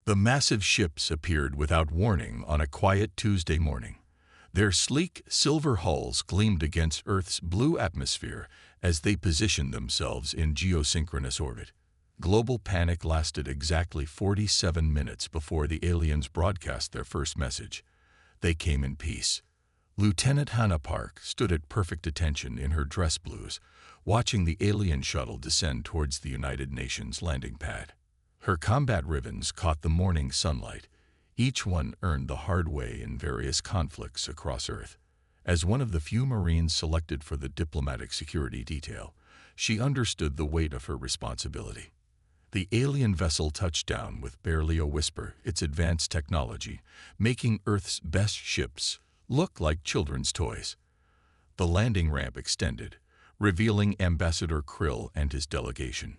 The massive ships appeared without warning on a quiet Tuesday morning. Their sleek silver hulls gleamed against Earth's blue atmosphere as they positioned themselves in geosynchronous orbit. Global panic lasted exactly 47 minutes before the aliens broadcast their first message. They came in peace. Lieutenant Hannah Park stood at perfect attention in her dress blues, watching the alien shuttle descend towards the United Nations landing pad. Her combat ribbons caught the morning sunlight. Each one earned the hard way in various conflicts across Earth. As one of the few Marines selected for the diplomatic security detail, she understood the weight of her responsibility. The alien vessel touched down with barely a whisper, its advanced technology, making Earth's best ships look like children's toys. The landing ramp extended, revealing Ambassador Krill and his delegation.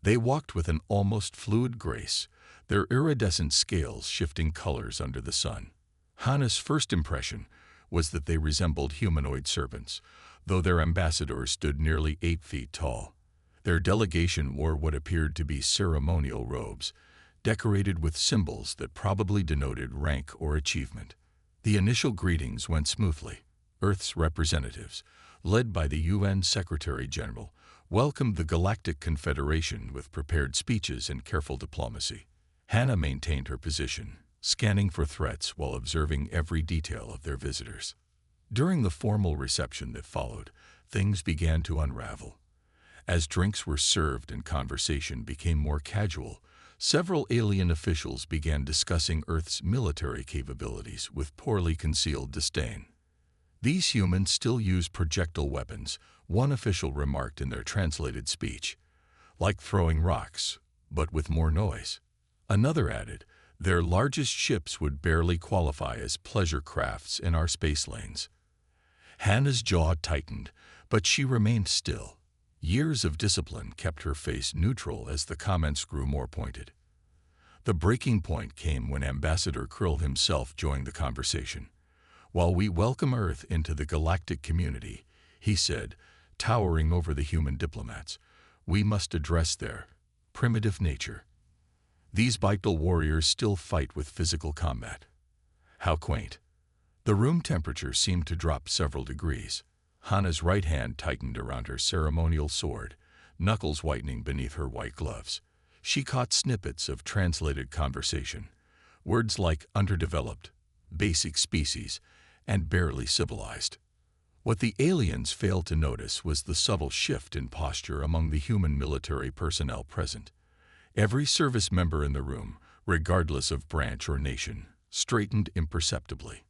They walked with an almost fluid grace, their iridescent scales shifting colors under the sun. Hannah's first impression was that they resembled humanoid servants, though their ambassador stood nearly 8 feet tall. Their delegation wore what appeared to be ceremonial robes, decorated with symbols that probably denoted rank or achievement. The initial greetings went smoothly. Earth's representatives, led by the UN Secretary-General, welcomed the Galactic Confederation with prepared speeches and careful diplomacy. Hannah maintained her position, scanning for threats while observing every detail of their visitors. During the formal reception that followed, things began to unravel. As drinks were served and conversation became more casual, several alien officials began discussing Earth's military capabilities with poorly concealed disdain. "These humans still use projectile weapons," one official remarked in their translated speech. "Like throwing rocks, but with more noise." Another added, "Their largest ships would barely qualify as pleasure crafts in our space lanes." Hannah's jaw tightened, but she remained still. Years of discipline kept her face neutral as the comments grew more pointed. The breaking point came when Ambassador Krill himself joined the conversation. "While we welcome Earth into the galactic community," he said, towering over the human diplomats, "we must address their primitive nature. These vital warriors still fight with physical combat." How quaint. The room temperature seemed to drop several degrees. Hannah's right hand tightened around her ceremonial sword, knuckles whitening beneath her white gloves. She caught snippets of translated conversation, words like underdeveloped, basic species, and barely civilized. What the aliens failed to notice was the subtle shift in posture among the human military personnel present. Every service member in the room, regardless of branch or nation, straightened imperceptibly.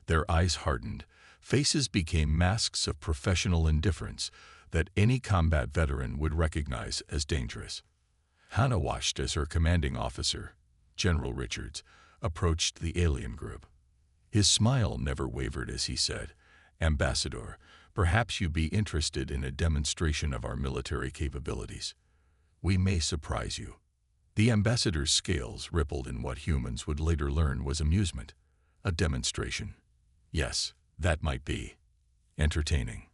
Their eyes hardened, faces became masks of professional indifference that any combat veteran would recognize as dangerous. Hannah watched as her commanding officer, General Richards, approached the alien group. His smile never wavered as he said, "Ambassador, perhaps you'd be interested in a demonstration of our military capabilities. We may surprise you." The ambassador's scales rippled in what humans would later learn was amusement. A demonstration. Yes, that might be entertaining.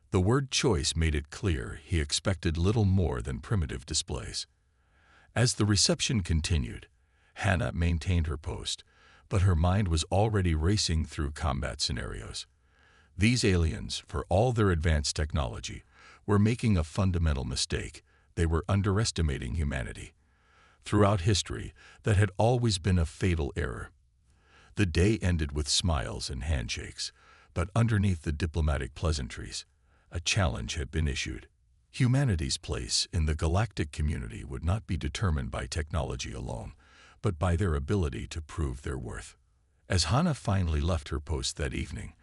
The word choice made it clear he expected little more than primitive displays. As the reception continued, Hannah maintained her post, but her mind was already racing through combat scenarios. These aliens, for all their advanced technology, were making a fundamental mistake. They were underestimating humanity. Throughout history, that had always been a fatal error. The day ended with smiles and handshakes, but underneath the diplomatic pleasantries, a challenge had been issued. Humanity's place in the galactic community would not be determined by technology alone, but by their ability to prove their worth. As Hannah finally left her post that evening,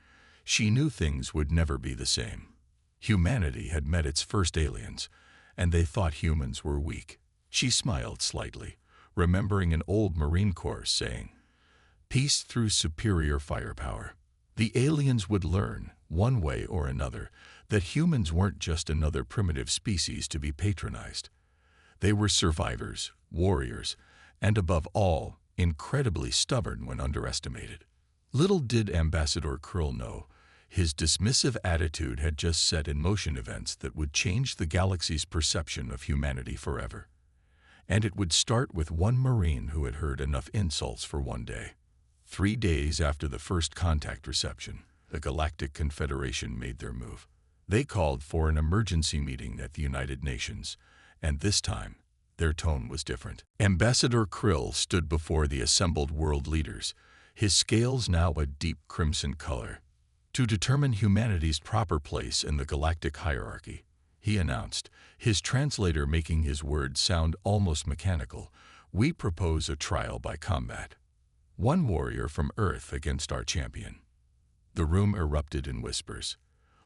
she knew things would never be the same. Humanity had met its first aliens, and they thought humans were weak. She smiled slightly, remembering an old Marine Corps saying, "Peace through superior firepower." The aliens would learn, one way or another, that humans weren't just another primitive species to be patronized. They were survivors, warriors, and above all, incredibly stubborn when underestimated. Little did Ambassador Krill know, his dismissive attitude had just set in motion events that would change the galaxy's perception of humanity forever. And it would start with one Marine who had heard enough insults for one day. 3 days after the first contact reception, the Galactic Confederation made their move. They called for an emergency meeting at the United Nations, and this time, their tone was different. Ambassador Krill stood before the assembled world leaders, his scales now a deep crimson color. To determine humanity's proper place in the galactic hierarchy, he announced, his translator making his words sound almost mechanical, we propose a trial by combat. One warrior from Earth against our champion. The room erupted in whispers.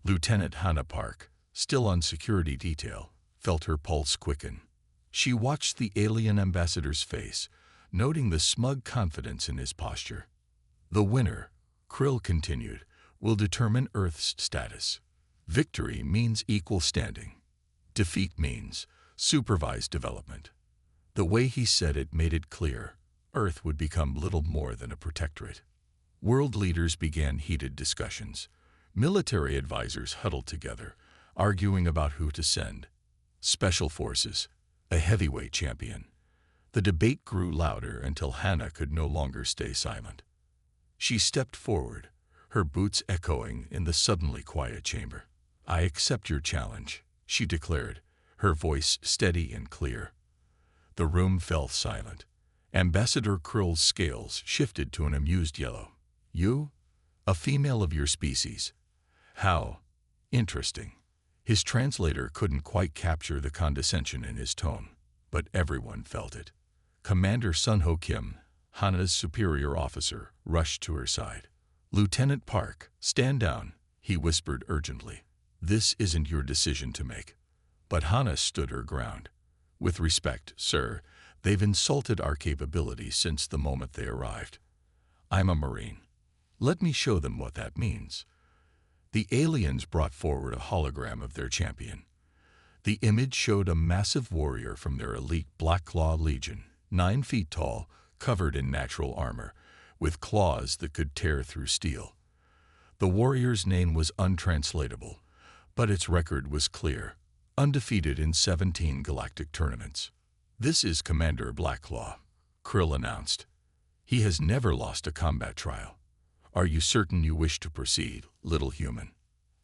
Lieutenant Hannah Park, still on security detail, felt her pulse quicken. She watched the alien ambassador's face, noting the smug confidence in his posture. The winner, Krill continued, will determine Earth's status. Victory means equal standing. Defeat means supervised development. The way he said it made it clear Earth would become little more than a protectorate. World leaders began heated discussions. Military advisors huddled together, arguing about who to send. Special forces, a heavyweight champion. The debate grew louder until Hannah could no longer stay silent. She stepped forward, her boots echoing in the suddenly quiet chamber. I accept your challenge, she declared, her voice steady and clear. The room fell silent. Ambassador Krill's scales shifted to an amused yellow. You? A female of your species? How interesting. His translator couldn't quite capture the condescension in his tone, but everyone felt it. Commander Sunho Kim, Hannah's superior officer, rushed to her side. Lieutenant Park, stand down, he whispered urgently. This isn't your decision to make. But Hannah stood her ground. With respect, sir, they've insulted our capabilities since the moment they arrived. I'm a Marine. Let me show them what that means. The aliens brought forward a hologram of their champion. The image showed a massive warrior from their elite Black Claw Legion, 9 feet tall, covered in natural armor, with claws that could tear through steel. The warrior's name was untranslatable, but its record was clear, undefeated in 17 galactic tournaments. This is Commander Blackclaw, Krill announced. He has never lost a combat trial. Are you certain you wish to proceed, little human?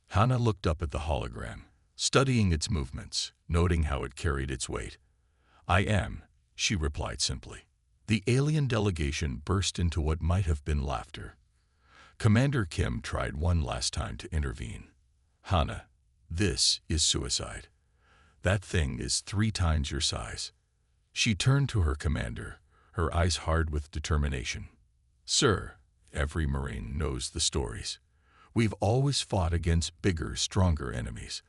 Hannah looked up at the hologram, studying its movements, noting how it carried its weight. I am, she replied simply. The alien delegation burst into what might have been laughter. Commander Kim tried one last time to intervene. Hannah, this is suicide. That thing is 3 times your size. She turned to her commander, her eyes hard with determination. Sir, every Marine knows the stories. We've always fought against bigger, stronger enemies,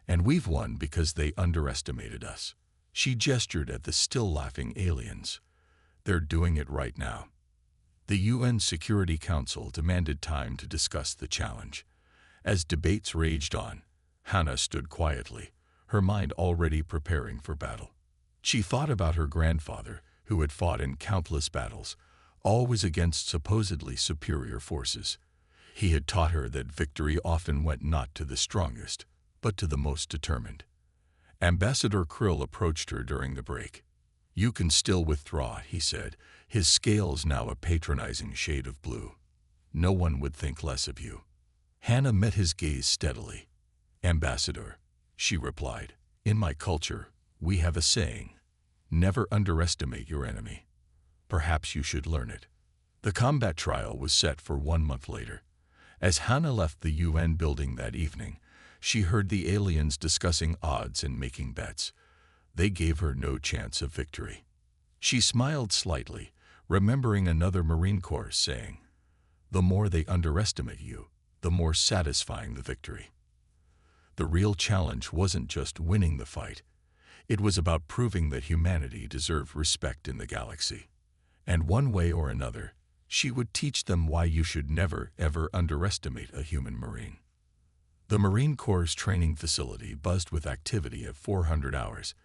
and we've won because they underestimated us. She gestured at the still laughing aliens. They're doing it right now. The UN Security Council demanded time to discuss the challenge. As debates raged on, Hannah stood quietly, her mind already preparing for battle. She thought about her grandfather, who had fought in countless battles, always against supposedly superior forces. He had taught her that victory often went not to the strongest, but to the most determined. Ambassador Krill approached her during the break. You can still withdraw, he said, his scales now a patronizing shade of blue. No one would think less of you. Hannah met his gaze steadily. Ambassador, she replied, in my culture, we have a saying, never underestimate your enemy. Perhaps you should learn it. The combat trial was set for 1 month later. As Hannah left the UN building that evening, she heard the aliens discussing odds and making bets. They gave her no chance of victory. She smiled slightly, remembering another Marine Corps saying, the more they underestimate you, the more satisfying the victory. The real challenge wasn't just winning the fight. It was about proving that humanity deserved respect in the galaxy. And one way or another, she would teach them why you should never, ever underestimate a human Marine. The Marine Corps' training facility buzzed with activity at 400 hours.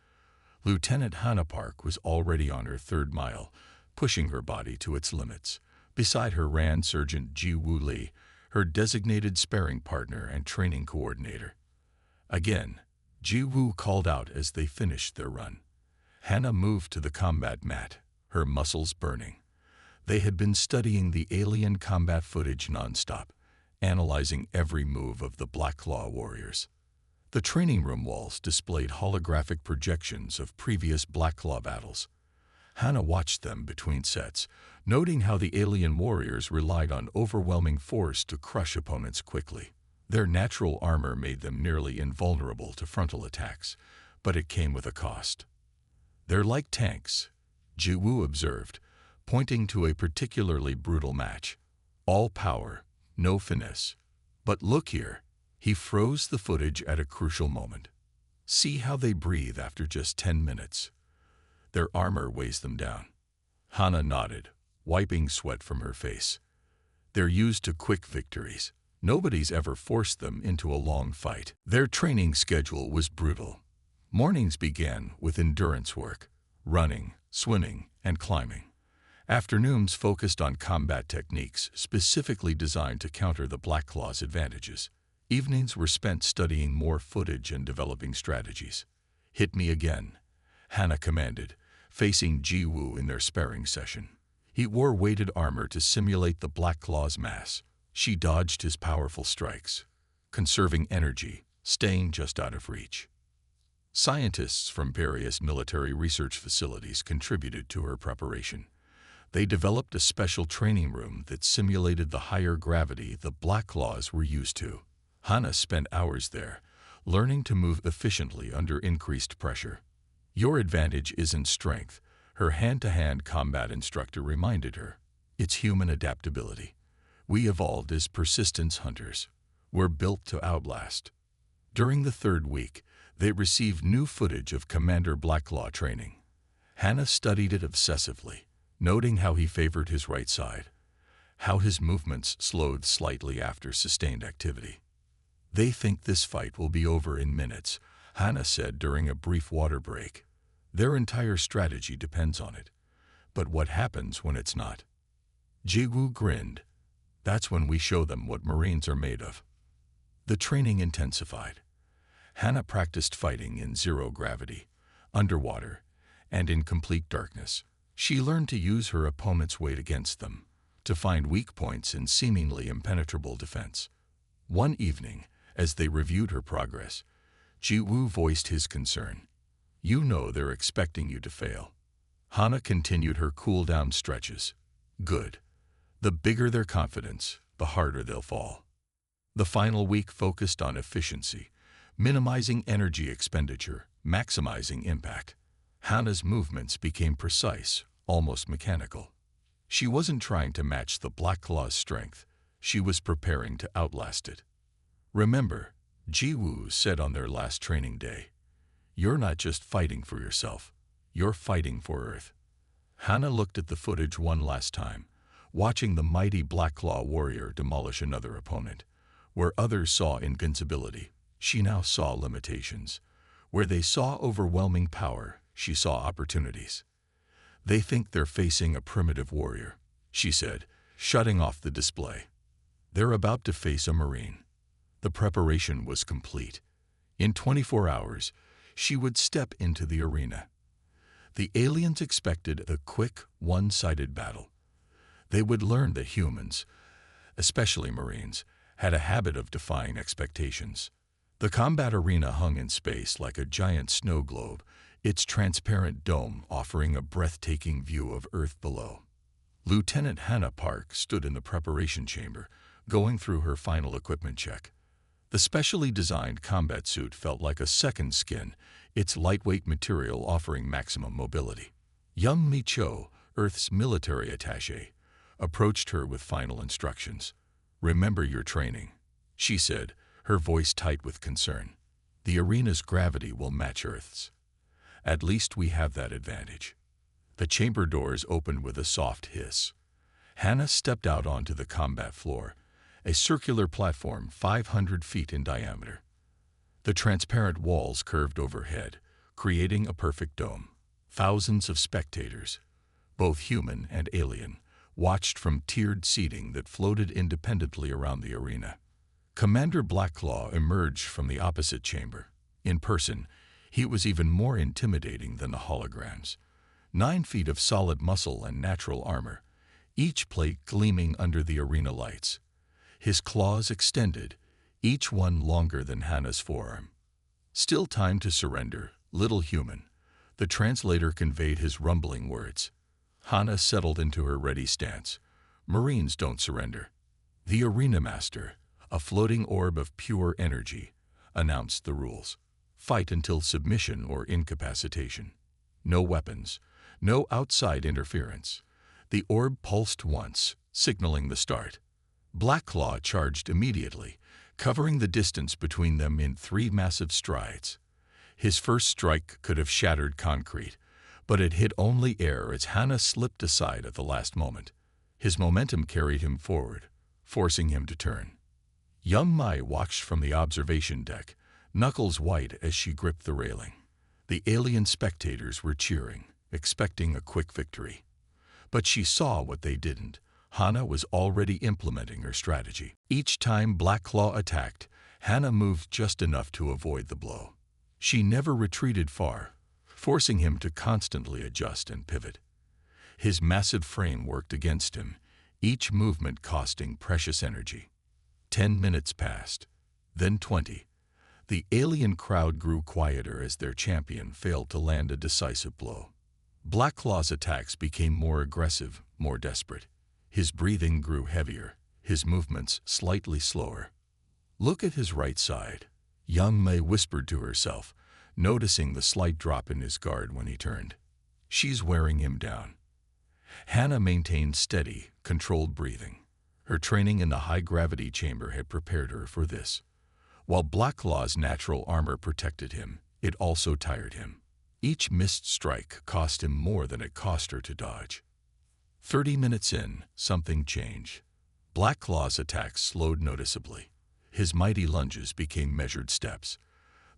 Lieutenant Hannah Park was already on her 3rd mile, pushing her body to its limits. Beside her ran Sergeant Ji Woo Lee, her designated sparring partner and training coordinator. Again, Ji Woo called out as they finished their run. Hannah moved to the combat mat, her muscles burning. They had been studying the alien combat footage nonstop, analyzing every move of the Black Claw warriors. The training room walls displayed holographic projections of previous Black Claw battles. Hannah watched them between sets, noting how the alien warriors relied on overwhelming force to crush opponents quickly. Their natural armor made them nearly invulnerable to frontal attacks, but it came with a cost. "They're like tanks," Ji-woo observed, pointing to a particularly brutal match. "All power, no finesse. But look here." He froze the footage at a crucial moment. "See how they breathe after just 10 minutes. Their armor weighs them down." Hannah nodded, wiping sweat from her face. "They're used to quick victories. Nobody's ever forced them into a long fight." Their training schedule was brutal. Mornings began with endurance work, running, swimming, and climbing. Afternoons focused on combat techniques specifically designed to counter the Black Claw's advantages. Evenings were spent studying more footage and developing strategies. "Hit me again," Hannah commanded, facing Ji-woo in their sparring session. He wore weighted armor to simulate the Black Claw's mass. She dodged his powerful strikes, conserving energy, staying just out of reach. Scientists from various military research facilities contributed to her preparation. They developed a special training room that simulated the higher gravity the Black Claws were used to. Hannah spent hours there, learning to move efficiently under increased pressure. "Your advantage isn't strength," her hand-to-hand combat instructor reminded her. "It's human adaptability. We evolved as persistence hunters. We're built to outlast." During the third week, they received new footage of Commander Blackclaw training. Hannah studied it obsessively, noting how he favored his right side, how his movements slowed slightly after sustained activity. "They think this fight will be over in minutes," Hannah said during a brief water break. "Their entire strategy depends on it. But what happens when it's not?" Ji-woo grinned. "That's when we show them what Marines are made of." The training intensified. Hannah practiced fighting in zero gravity, underwater, and in complete darkness. She learned to use her opponent's weight against them, to find weak points in seemingly impenetrable defense. One evening, as they reviewed her progress, Ji-woo voiced his concern. "You know they're expecting you to fail." Hannah continued her cool-down stretches. "Good. The bigger their confidence, the harder they'll fall." The final week focused on efficiency, minimizing energy expenditure, maximizing impact. Hannah's movements became precise, almost mechanical. She wasn't trying to match the Black Claw's strength. She was preparing to outlast it. "Remember," Ji-woo said on their last training day, "you're not just fighting for yourself. You're fighting for Earth." Hannah looked at the footage one last time, watching the mighty Black Claw warrior demolish another opponent. Where others saw invincibility, she now saw limitations. Where they saw overwhelming power, she saw opportunities. "They think they're facing a primitive warrior," she said, shutting off the display. "They're about to face a Marine." The preparation was complete. In 24 hours, she would step into the arena. The aliens expected a quick, one-sided battle. They would learn that humans, especially Marines, had a habit of defying expectations. The combat arena hung in space like a giant snow globe, its transparent dome offering a breathtaking view of Earth below. Lieutenant Hannah Park stood in the preparation chamber, going through her final equipment check. The specially designed combat suit felt like a second skin, its lightweight material offering maximum mobility. Young Mi Cho, Earth's military attaché, approached her with final instructions. "Remember your training," she said, her voice tight with concern. "The arena's gravity will match Earth's. At least we have that advantage." The chamber doors opened with a soft hiss. Hannah stepped out onto the combat floor, a circular platform 500 feet in diameter. The transparent walls curved overhead, creating a perfect dome. Thousands of spectators, both human and alien, watched from tiered seating that floated independently around the arena. Commander Blackclaw emerged from the opposite chamber. In person, He was even more intimidating than the holograms. 9 feet of solid muscle and natural armor, each plate gleaming under the arena lights. His claws extended, each one longer than Hannah's forearm. "Still time to surrender, little human," the translator conveyed his rumbling words. Hannah settled into her ready stance. Marines don't surrender. The arena master, a floating orb of pure energy, announced the rules. Fight until submission or incapacitation. No weapons, no outside interference. The orb pulsed once, signaling the start. Blackclaw charged immediately, covering the distance between them in 3 massive strides. His first strike could have shattered concrete, but it hit only air as Hannah slipped aside at the last moment. His momentum carried him forward, forcing him to turn. Young Mai watched from the observation deck, knuckles white as she gripped the railing. The alien spectators were cheering, expecting a quick victory. But she saw what they didn't. Hannah was already implementing her strategy. Each time Blackclaw attacked, Hannah moved just enough to avoid the blow. She never retreated far, forcing him to constantly adjust and pivot. His massive frame worked against him, each movement costing precious energy. 10 minutes passed, then 20. The alien crowd grew quieter as their champion failed to land a decisive blow. Blackclaw's attacks became more aggressive, more desperate. His breathing grew heavier, his movements slightly slower. "Look at his right side," young May whispered to herself, noticing the slight drop in his guard when he turned. "She's wearing him down." Hannah maintained steady, controlled breathing. Her training in the high-gravity chamber had prepared her for this. While Blackclaw's natural armor protected him, it also tired him. Each missed strike cost him more than it cost her to dodge. 30 minutes in, something changed. Blackclaw's attacks slowed noticeably. His mighty lunges became measured steps.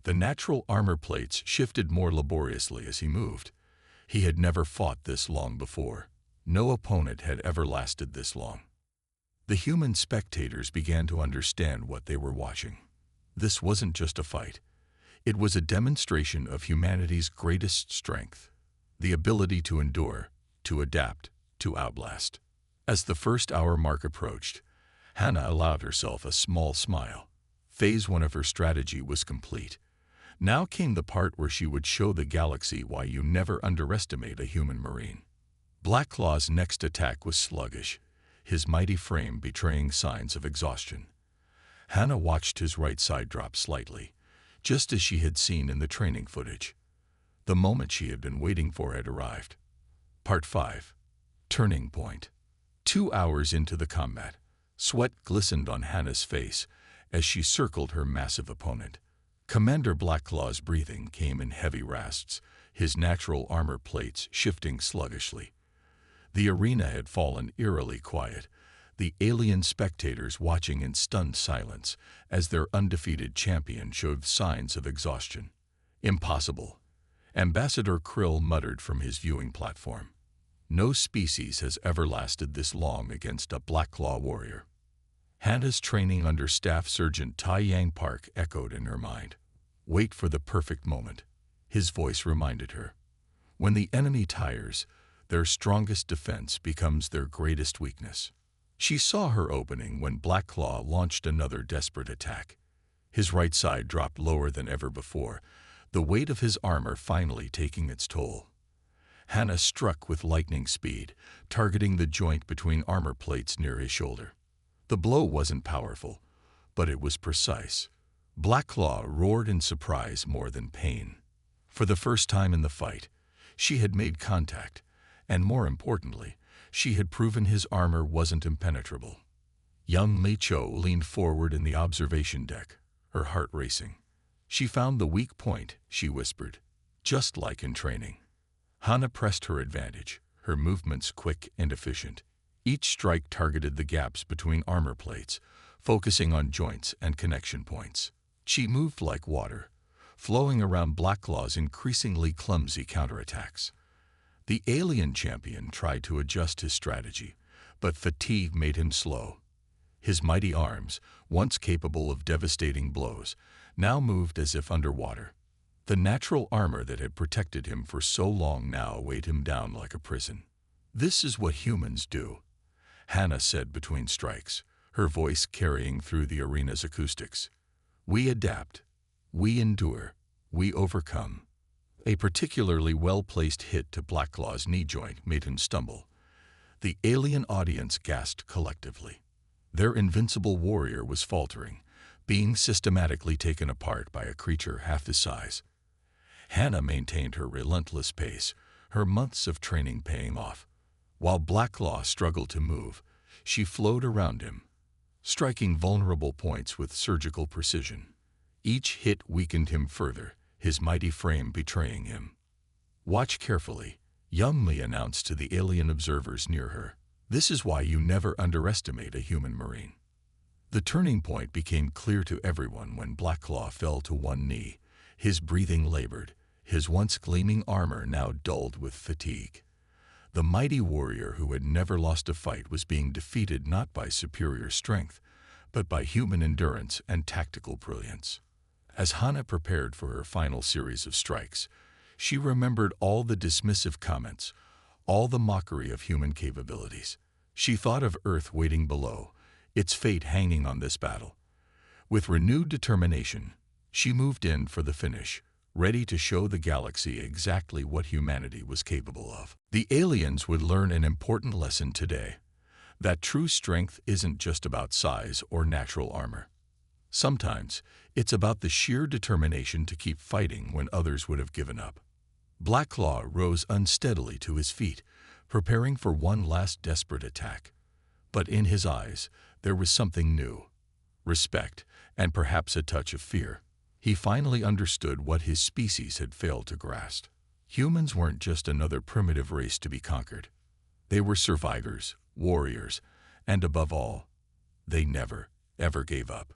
The natural armor plates shifted more laboriously as he moved. He had never fought this long before. No opponent had ever lasted this long. The human spectators began to understand what they were watching. This wasn't just a fight. It was a demonstration of humanity's greatest strength, the ability to endure, to adapt, to outlast. As the first hour mark approached, Hannah allowed herself a small smile. Phase 1 of her strategy was complete. Now came the part where she would show the galaxy why you never underestimate a human marine. Blackclaw's next attack was sluggish, his mighty frame betraying signs of exhaustion. Hannah watched his right side drop slightly, just as she had seen in the training footage. The moment she had been waiting for had arrived. Part 5. Turning Point. 2 hours into the combat, sweat glistened on Hannah's face as she circled her massive opponent. Commander Blackclaw's breathing came in heavy rasps, his natural armor plates shifting sluggishly. The arena had fallen eerily quiet, the alien spectators watching in stunned silence as their undefeated champion showed signs of exhaustion. "Impossible," Ambassador Krill muttered from his viewing platform. "No species has ever lasted this long against a Blackclaw warrior." Hannah's training under Staff Sergeant Tai Yang Park echoed in her mind. "Wait for the perfect moment," his voice reminded her. "When the enemy tires, their strongest defense becomes their greatest weakness." She saw her opening when Blackclaw launched another desperate attack. His right side dropped lower than ever before, the weight of his armor finally taking its toll. Hannah struck with lightning speed, targeting the joint between armor plates near his shoulder. The blow wasn't powerful, but it was precise. Blackclaw roared in surprise more than pain. For the first time in the fight, she had made contact, and more importantly, she had proven his armor wasn't impenetrable. Young Mei Cho leaned forward in the observation deck, her heart racing. "She found the weak point," she whispered, "just like in training." Hannah pressed her advantage, her movements quick and efficient. Each strike targeted the gaps between armor plates, focusing on joints and connection points. She moved like water, flowing around Blackclaw's increasingly clumsy counterattacks. The alien champion tried to adjust his strategy, but fatigue made him slow. His mighty arms, once capable of devastating blows, now moved as if underwater. The natural armor that had protected him for so long now weighed him down like a prison. "This is what humans do," Hannah said between strikes, her voice carrying through the arena's acoustics. "We adapt. We endure. We overcome." A particularly well-placed hit to Blacklaw's knee joint made him stumble. The alien audience gasped collectively. Their invincible warrior was faltering, being systematically taken apart by a creature half his size. Hannah maintained her relentless pace, her months of training paying off. While Blacklaw struggled to move, she flowed around him, striking vulnerable points with surgical precision. Each hit weakened him further, his mighty frame betraying him. "Watch carefully," Yumli announced to the alien observers near her. "This is why you never underestimate a human marine." The turning point became clear to everyone when Blacklaw fell to one knee. His breathing labored, his once gleaming armor now dulled with fatigue. The mighty warrior who had never lost a fight was being defeated not by superior strength, but by human endurance and tactical brilliance. As Hannah prepared for her final series of strikes, she remembered all the dismissive comments, all the mockery of human capabilities. She thought of Earth waiting below, its fate hanging on this battle. With renewed determination, she moved in for the finish, ready to show the galaxy exactly what humanity was capable of. The aliens would learn an important lesson today, that true strength isn't just about size or natural armor. Sometimes, it's about the sheer determination to keep fighting when others would have given up. Blacklaw rose unsteadily to his feet, preparing for one last desperate attack. But in his eyes, there was something new: respect, and perhaps a touch of fear. He finally understood what his species had failed to grasp. Humans weren't just another primitive race to be conquered. They were survivors, warriors, and above all, they never, ever gave up.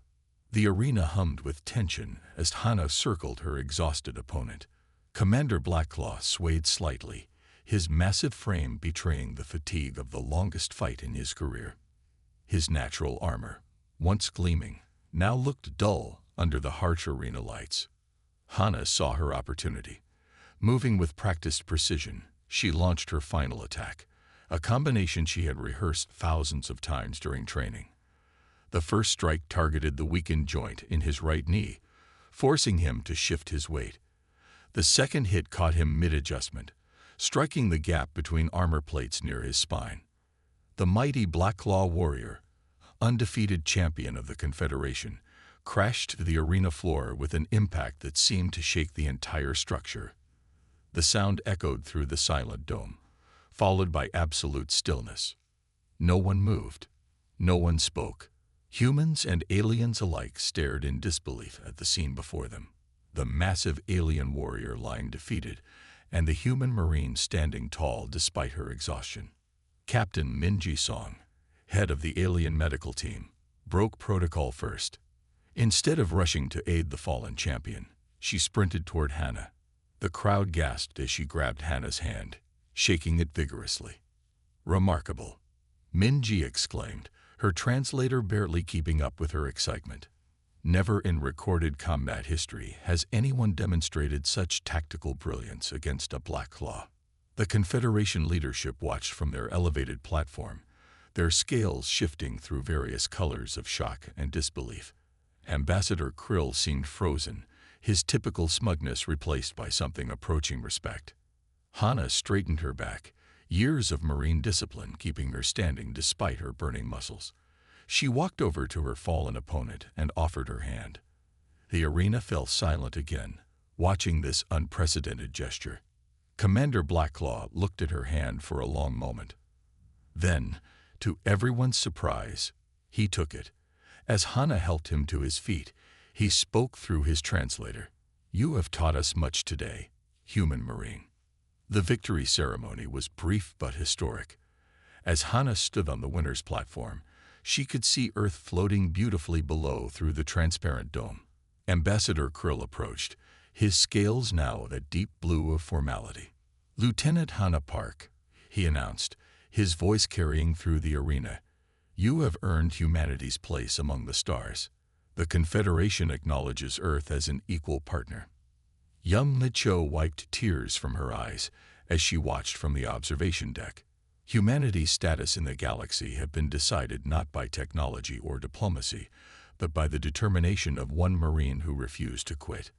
The arena hummed with tension as Hannah circled her exhausted opponent. Commander Blacklaw swayed slightly, his massive frame betraying the fatigue of the longest fight in his career. His natural armor, once gleaming, now looked dull under the harsh arena lights. Hannah saw her opportunity. Moving with practiced precision, she launched her final attack, a combination she had rehearsed thousands of times during training. The first strike targeted the weakened joint in his right knee, forcing him to shift his weight. The second hit caught him mid-adjustment, striking the gap between armor plates near his spine. The mighty Blacklaw warrior, undefeated champion of the Confederation, crashed to the arena floor with an impact that seemed to shake the entire structure. The sound echoed through the silent dome, followed by absolute stillness. No one moved. No one spoke. Humans and aliens alike stared in disbelief at the scene before them. The massive alien warrior lying defeated, and the human marine standing tall despite her exhaustion. Captain Minji Song, head of the alien medical team, broke protocol first. Instead of rushing to aid the fallen champion, she sprinted toward Hannah. The crowd gasped as she grabbed Hannah's hand, shaking it vigorously. "Remarkable," Minji exclaimed, her translator barely keeping up with her excitement. Never in recorded combat history has anyone demonstrated such tactical brilliance against a Blacklaw. The Confederation leadership watched from their elevated platform, their scales shifting through various colors of shock and disbelief. Ambassador Krill seemed frozen, his typical smugness replaced by something approaching respect. Hannah straightened her back, years of marine discipline keeping her standing despite her burning muscles. She walked over to her fallen opponent and offered her hand. The arena fell silent again, watching this unprecedented gesture. Commander Blacklaw looked at her hand for a long moment. Then, to everyone's surprise, he took it. As Hannah helped him to his feet, he spoke through his translator. "You have taught us much today, human marine." The victory ceremony was brief but historic. As Hannah stood on the winner's platform, she could see Earth floating beautifully below through the transparent dome. Ambassador Krill approached, his scales now the deep blue of formality. "Lieutenant Hannah Park," he announced, his voice carrying through the arena. "You have earned humanity's place among the stars. The Confederation acknowledges Earth as an equal partner." Young Licho wiped tears from her eyes as she watched from the observation deck. Humanity's status in the galaxy had been decided not by technology or diplomacy, but by the determination of one Marine who refused to quit.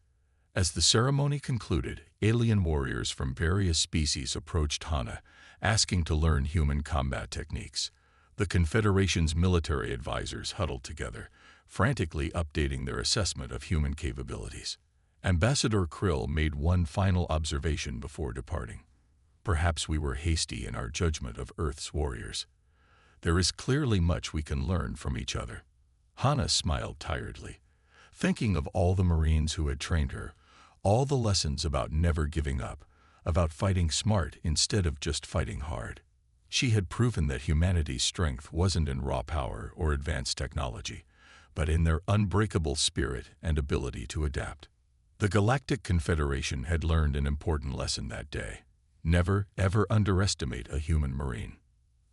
As the ceremony concluded, alien warriors from various species approached Hana, asking to learn human combat techniques. The Confederation's military advisors huddled together, frantically updating their assessment of human capabilities. Ambassador Krill made one final observation before departing. Perhaps we were hasty in our judgment of Earth's warriors. There is clearly much we can learn from each other. Hana smiled tiredly, thinking of all the Marines who had trained her, all the lessons about never giving up, about fighting smart instead of just fighting hard. She had proven that humanity's strength wasn't in raw power or advanced technology, but in their unbreakable spirit and ability to adapt. The Galactic Confederation had learned an important lesson that day. Never, ever underestimate a human Marine.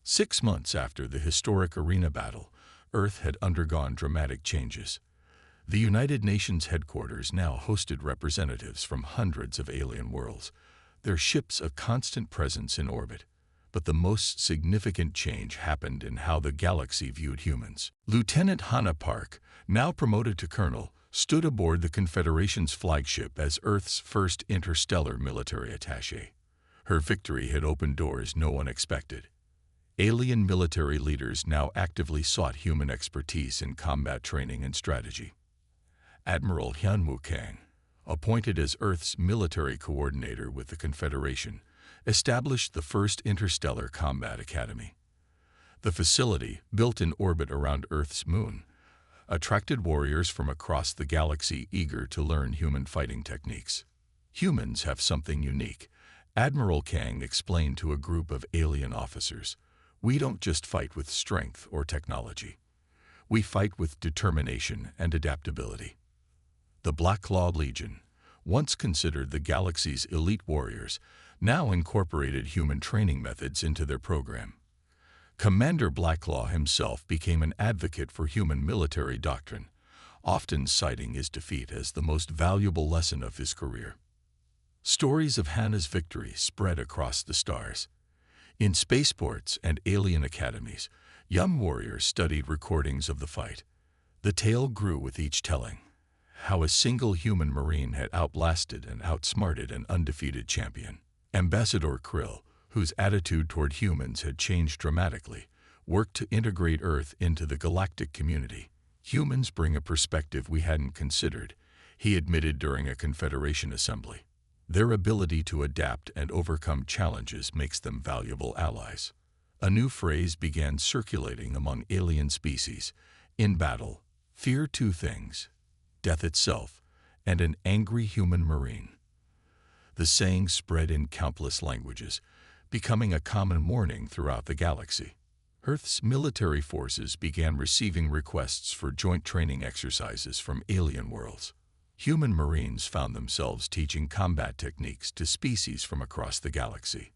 6 months after the historic arena battle, Earth had undergone dramatic changes. The United Nations headquarters now hosted representatives from hundreds of alien worlds, their ships a constant presence in orbit. But the most significant change happened in how the galaxy viewed humans. Lieutenant Hana Park, now promoted to colonel, stood aboard the Confederation's flagship as Earth's first interstellar military attaché. Her victory had opened doors no one expected. Alien military leaders now actively sought human expertise in combat training and strategy. Admiral Hyunwoo Kang, appointed as Earth's military coordinator with the Confederation, established the first interstellar combat academy. The facility, built in orbit around Earth's moon, attracted warriors from across the galaxy eager to learn human fighting techniques. Humans have something unique, Admiral Kang explained to a group of alien officers. We don't just fight with strength or technology. We fight with determination and adaptability. The Black Claw Legion, once considered the galaxy's elite warriors, now incorporated human training methods into their program. Commander Blacklaw himself became an advocate for human military doctrine, often citing his defeat as the most valuable lesson of his career. Stories of Hana's victory spread across the stars. In spaceports and alien academies, young warriors studied recordings of the fight. The tale grew with each telling, how a single human Marine had outlasted and outsmarted an undefeated champion. Ambassador Krill, whose attitude toward humans had changed dramatically, worked to integrate Earth into the galactic community. Humans bring a perspective we hadn't considered, he admitted during a Confederation assembly. Their ability to adapt and overcome challenges makes them valuable allies. A new phrase began circulating among alien species. In battle, fear two things: death itself and an angry human Marine. The saying spread in countless languages, becoming a common warning throughout the galaxy. Earth's military forces began receiving requests for joint training exercises from alien worlds. Human Marines found themselves teaching combat techniques to species from across the galaxy.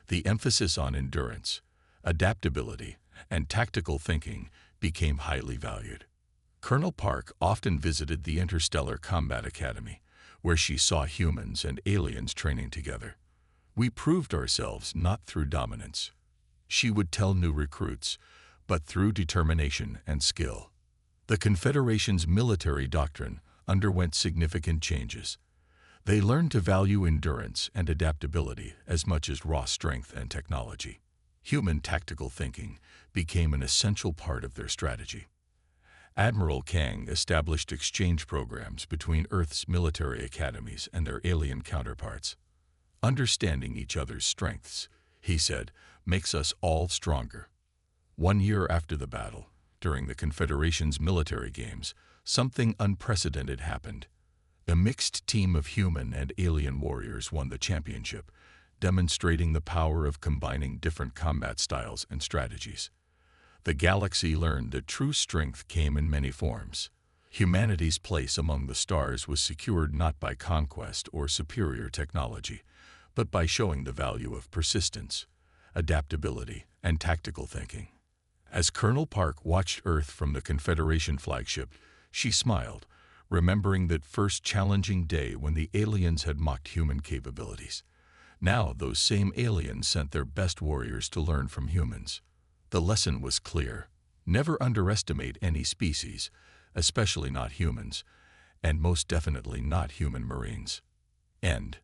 The emphasis on endurance, adaptability, and tactical thinking became highly valued. Colonel Park often visited the Interstellar Combat Academy, where she saw humans and aliens training together. We proved ourselves not through dominance, she would tell new recruits, but through determination and skill. The Confederation's military doctrine underwent significant changes. They learned to value endurance and adaptability as much as raw strength and technology. Human tactical thinking became an essential part of their strategy. Admiral Kang established exchange programs between Earth's military academies and their alien counterparts. Understanding each other's strengths, he said, makes us all stronger. 1 year after the battle, during the Confederation's military games, something unprecedented happened. A mixed team of human and alien warriors won the championship, demonstrating the power of combining different combat styles and strategies. The galaxy learned that true strength came in many forms. Humanity's place among the stars was secured not by conquest or superior technology, but by showing the value of persistence, adaptability, and tactical thinking. As Colonel Park watched Earth from the Confederation flagship, she smiled, remembering that first challenging day when the aliens had mocked human capabilities. Now those same aliens sent their best warriors to learn from humans. The lesson was clear. Never underestimate any species, especially not humans, and most definitely not human Marines. End.